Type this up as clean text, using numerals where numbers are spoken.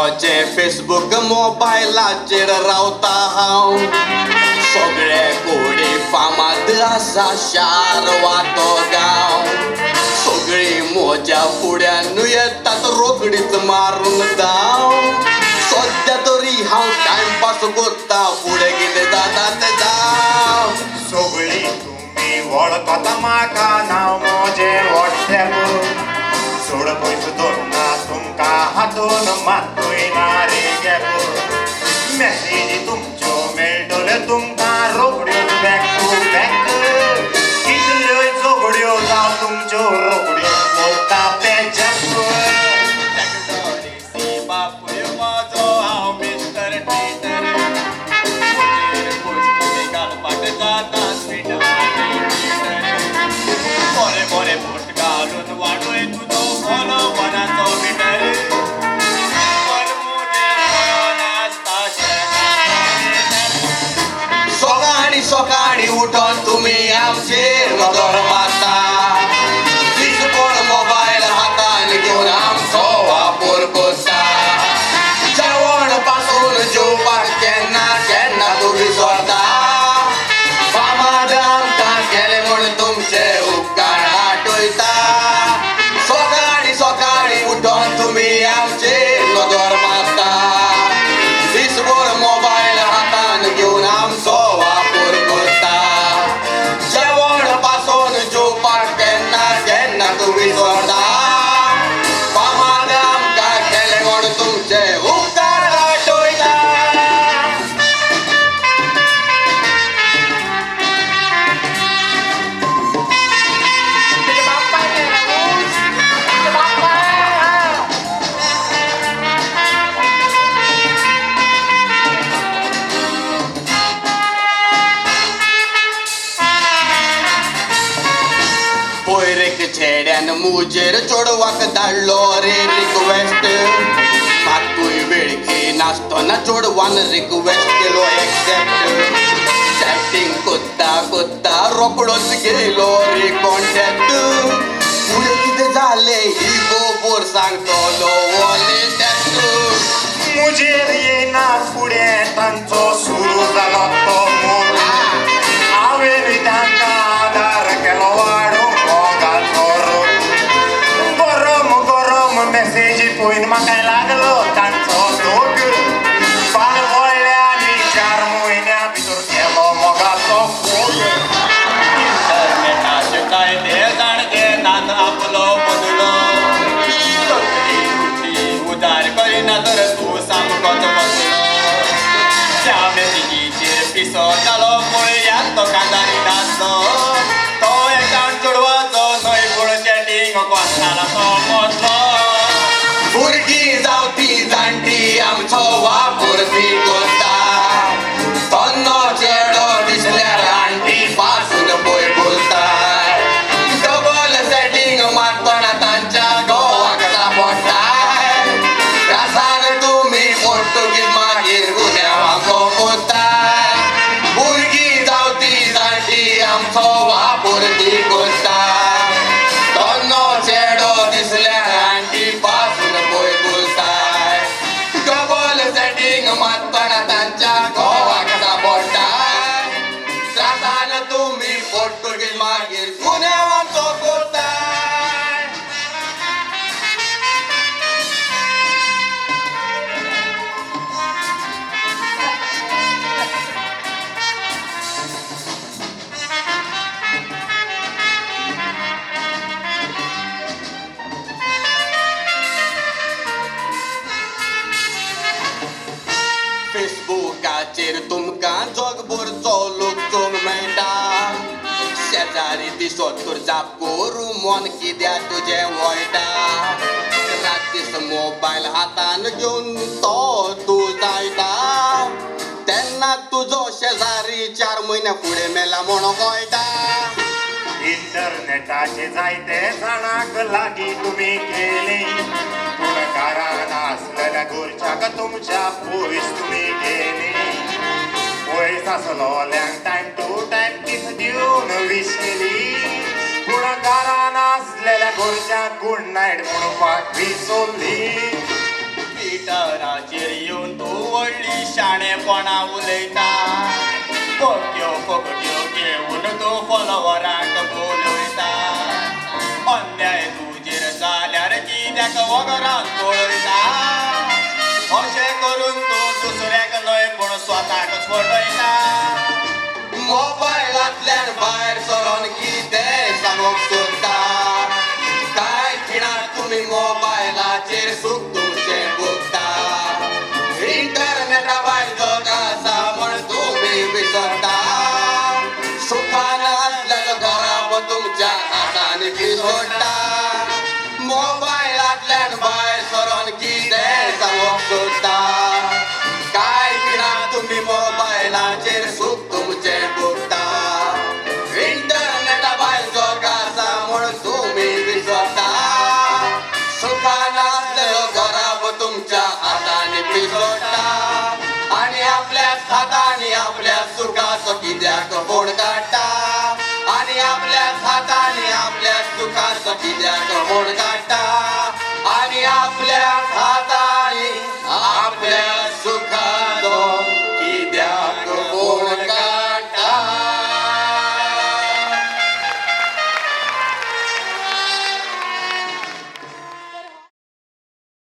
मोजे फेसबुक मोबायलाचेर रावता हांव सगळे कोडी फामाद आसा शार वा तो गांव सगळी मोज्या फुड्यान येतात रोकडीच मारून धांव सद्या तरी हांव टायमपास करता फुडें कितें जाता तें जाव सगळी तुम्ही वळखता म्हाका नांव म्हजें व्हॉट्सॅप सोड पयस दोन्ना तुमकां हातून मातूय ना रे गॅप मॅसेजी तुमच्यो मेळटल्यो तुमकां रोखड्योच बॅक टू बॅक कितल्योय झगड्यो जावं तुमच्यो रोखड्यो पोता पेजॅप बापूय म्हजो हांव मिस्टर ट्विटर पोस्ट घालपाक जाता ट्विटर बरे बरे पोस्ट घालून वाडोय तुजो फॉलोवराचो मिटर सकाळी सकाळी उठोन तुमी आमचेर नजर मारता दिसभर मोबायल हातान घेवन आमचो वापर करता जेवण पासून जेवपाक केन्ना केन्ना तूं विसरता फामाद आमकां केले म्हूण तुमचे उपकार आठयता सकाळी सकाळी उठोन तुमी आमचेर नजर मारता दिसभर मोबायल हातान घेवन आमचो वापर करता जेवण पासून जेवपाक केन्ना केन्ना तूं विसरता फामाद आमकां केले म्हूण तुमचे उपकार आठयता पयरेक छेड्यान मुजेर चोडवाक धाडलो रे रिक्वेस्ट मातूय वेळखी नासतना चोडवान रिक्वेस्ट केलो एक्सेप्ट चॅटिंग कोत्ता कोत्ता रोकडोच गेलो रे कॉन्टॅक्ट फुडें कितें जालें ही गोबोर सांगतलो हो लेटॅस्ट मुजेर येना फुडें तांचो सुरू जालो तो मूड हांवें तांकां आदार केलो वाडूंक मोगाचो रोड गरम गरम मॅसेजी पळोवन म्हाका लागलो तांचो दोग पान वळ्ळें आनी 4 म्हयन्या भितर केलो मोगाचो फोग इंटरनेटाचे कायदे जाणटे नात आपलो बदलो उदार करिना तर तूं सामकोच बसलो त्या मॅसेजीचेर पिसो जालो पळयात तो कांतारी नाचलो तो एकावंट चोडवाचो न्हय पूण चॅटिंग कोत्तालो तो मोचलो भुरगीं जावपी जाणटी आमचो वापर ती करता तन्नो चेडो दिसल्यार आंटी पासून पळय बोलता डबल सेटिंग मारतना तांच्या घोवाक सापडटा रासान तुमी पोर्तुगीज मागीर गुन्यांवाको कोत्ता भुरगीं जावपी जाणटी आमचो वापर ती करता तन्नो चेडो दिसल्यार आंटी पासून पळय बोलता डबल सेटिंग मारतना तांच्या घोवाक सापडटा त्रासान तुमी पोर्तुगीज मागीर गुन्यांवाको कोत्ता फेसबुकाचेर तुमकां जगभरचो लोक चोवंक मेळटा शेजारी दिसत तर जाप करून मन कित्याक तुजें वळटा रात दीस मोबायल हातान घेवन तो तूं जायता तेन्ना तुजो शेजारी 4 म्हयन्या फुडें मेला म्हूण कळटा इंटरनेटाचे जायते जाणांक लागीं तुमी केली पूण घरान आसलेल्या गोरच्याक तुमच्या पयस तुमी गेली पयस आसलोल्यांक टायम टू टायम किस दिवन वीश केली पूण घरान आसलेल्या गोरच्याक गुड नायट म्हणपाक विसरली ट्विटराचेर येवन तूं व्हडली शाणेपणां उलयता फोट्यो फोगट्यो घेवन तूं फॉलोवरांक बोलयता अन्याय तुजेर जाल्यार कित्याक वगरान पळयता अशें करून तूं दुसऱ्याक न्हय पूण स्वताकच फटयता मोबायलांतल्यान भायर सरोन कितें सांगूंक सोदता कांय खिणाक तुमी मोबायलाचेर सूख तुमचें भोगता इंटरनेटा भायर जग आसा म्हण तुमी विसरता सुखान आसलेलो घरा तुमच्या हातांनी पिसोडटा मोबायलांतल्यान भायर सरोन कितें सांगूंक सोदता कांय खिणाक तुमी मोबायलाचेर सूख तुमचें भोगता इंटरनेटा भायर जग आसा म्हण तुमी विसरता सुखान आसलेलो घरा तुमच्या हातांनी पिसोडटा आनी आपल्याच हातांनी आपल्या सुखाचो कित्याक फोड काडटा आनी आपल्याच हातांनी आपल्या सुखाचो कित्याक फोड काडटा